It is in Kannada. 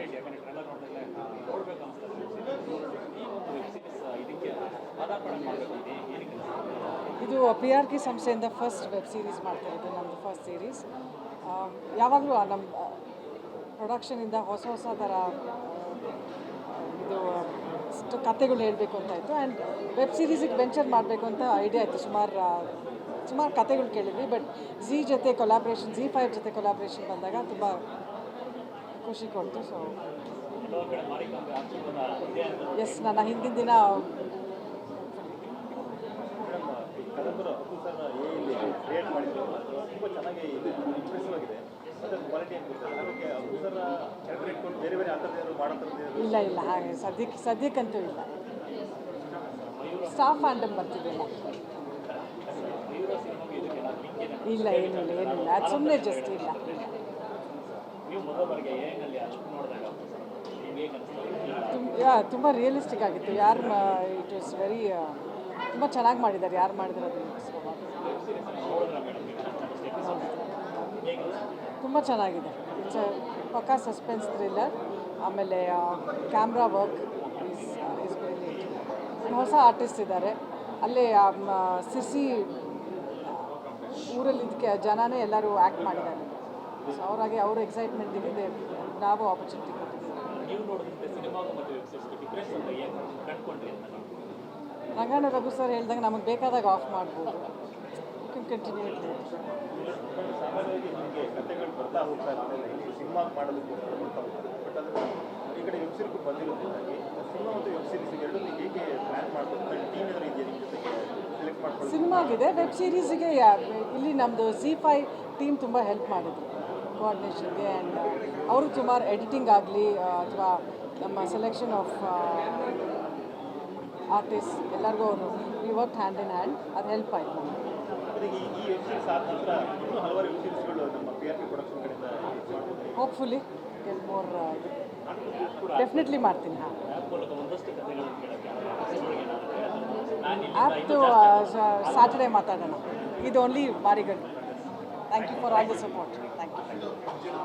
ರೆಡ್ಡಿ ಯಾಕಂದ್ರೆ ಟ್ರೈಲರ್ ನೋಡಿದ್ರೆ ನೋಡ್ಬೇಕು ಅನಿಸ್ತದೆ ಈ ಒಂದು ವೆಬ್ ಸೀರೀಸ್ ಇದಕ್ಕೆ ಆಧಾರಪಡ ಮಾಡಬೇಕು ಇದೆ ಏನಕ್ಕೆ ಇದು PRK ಸಂಸ್ಥೆಯಿಂದ ಫಸ್ಟ್ ವೆಬ್ ಸೀರೀಸ್ ಮಾಡ್ತಿರೋದು. ನಮ್ಮದು ಫಸ್ಟ್ ಸೀರೀಸ್. ಯಾವಾಗಲೂ ನಮ್ಮ ಪ್ರೊಡಕ್ಷನಿಂದ ಹೊಸ ಹೊಸ ಥರ ಇದು ಕತೆಗಳು ಹೇಳಬೇಕು ಅಂತ ಇತ್ತು. ಆ್ಯಂಡ್ ವೆಬ್ ಸೀರೀಸಿಗೆ ವೆಂಚರ್ ಮಾಡಬೇಕು ಅಂತ ಐಡಿಯಾ ಇತ್ತು. ಸುಮಾರು ಕತೆಗಳು ಕೇಳಿದ್ವಿ. ಬಟ್ ಜೊತೆ ಕೊಲಾಬ್ರೇಷನ್, Z5 ಜೊತೆ ಕೊಲಾಬ್ರೇಷನ್ ಬಂದಾಗ ತುಂಬ ಖುಷಿ ಕೊಡ್ತು. ಸೊ ಎಸ್, ನನ್ನ ಹಿಂದಿನ ದಿನ ಇಲ್ಲ ಇಲ್ಲ, ಹಾಗೆ ಸದ್ಯಕ್ಕಂತೂ ಇಲ್ಲ. ಸ್ಟಾಫ್ ಫ್ಯಾಂಡಮ್ ಬರ್ತಿದ್ದಿಲ್ಲ. ಇಲ್ಲ, ಏನಿಲ್ಲ, ಅದು ಸುಮ್ಮನೆ ಜಸ್ಟ್ ಇಲ್ಲ. ತುಂಬ ರಿಯಲಿಸ್ಟಿಕ್ ಆಗಿತ್ತು. ಇಟ್ ವಾಸ್ ವೆರಿ ತುಂಬ ಚೆನ್ನಾಗಿ ಮಾಡಿದ್ದಾರೆ. ಯಾರು ಮಾಡಿದಾರೆ ತುಂಬ ಚೆನ್ನಾಗಿದೆ. ಇಟ್ಸ್ ಪಕ್ಕಾ ಸಸ್ಪೆನ್ಸ್ ಥ್ರಿಲ್ಲರ್. ಆಮೇಲೆ ಕ್ಯಾಮ್ರಾ ವರ್ಕ್ ಈಸ್ ವೆರಿ. ಹೊಸ ಆರ್ಟಿಸ್ಟ್ ಇದ್ದಾರೆ. ಅಲ್ಲೇ ಸಿರ್ಸಿ ಊರಲ್ಲಿ ಇದಕ್ಕೆ ಜನನೇ ಎಲ್ಲರೂ ಆ್ಯಕ್ಟ್ ಮಾಡಿದ್ದಾರೆ. ಸೊ ಅವ್ರಾಗೆ ಅವ್ರ ಎಕ್ಸೈಟ್ಮೆಂಟಿಗೆ ನಾವು ಆಪರ್ಚುನಿಟಿ ರಂಗಣ್ಣ ರಘು ಸರ್ ಹೇಳ್ದಂಗೆ ನಮಗೆ ಬೇಕಾದಾಗ ಆಫ್ ಮಾಡ್ಬೋದು. You can continue it. ಸಿನಿಮಾಗಿದೆ. ವೆಬ್ ಸೀರೀಸಿಗೆ ಇಲ್ಲಿ ನಮ್ಮದು Z5 ಟೀಮ್ ತುಂಬ ಹೆಲ್ಪ್ ಮಾಡಿದ್ರು ಕೋಆರ್ಡಿನೇಷನ್ಗೆ. ಆ್ಯಂಡ್ ಅವರು ಸುಮಾರು ಎಡಿಟಿಂಗ್ ಆಗಲಿ ಅಥವಾ ನಮ್ಮ ಸೆಲೆಕ್ಷನ್ ಆಫ್ ಆರ್ಟಿಸ್ಟ್ ಎಲ್ಲರಿಗೂ ಅವರು we work hand in hand. ಅದು ಹೆಲ್ಪ್ ಆಯಿತು. ಹೋಪ್ಫುಲಿ ಗೆಲ್ ಮೋರ್ ಡೆಫಿನೆಟ್ಲಿ ಮಾಡ್ತೀನಿ. ಹಾಂ, ಆ್ಯಪ್ಟು ಸ್ಯಾಟರ್ಡೇ ಮಾತಾಡೋಣ. ಇದು ಓನ್ಲಿ ಮಾರಿಗಡ್. Thank you for all the support. Thank you.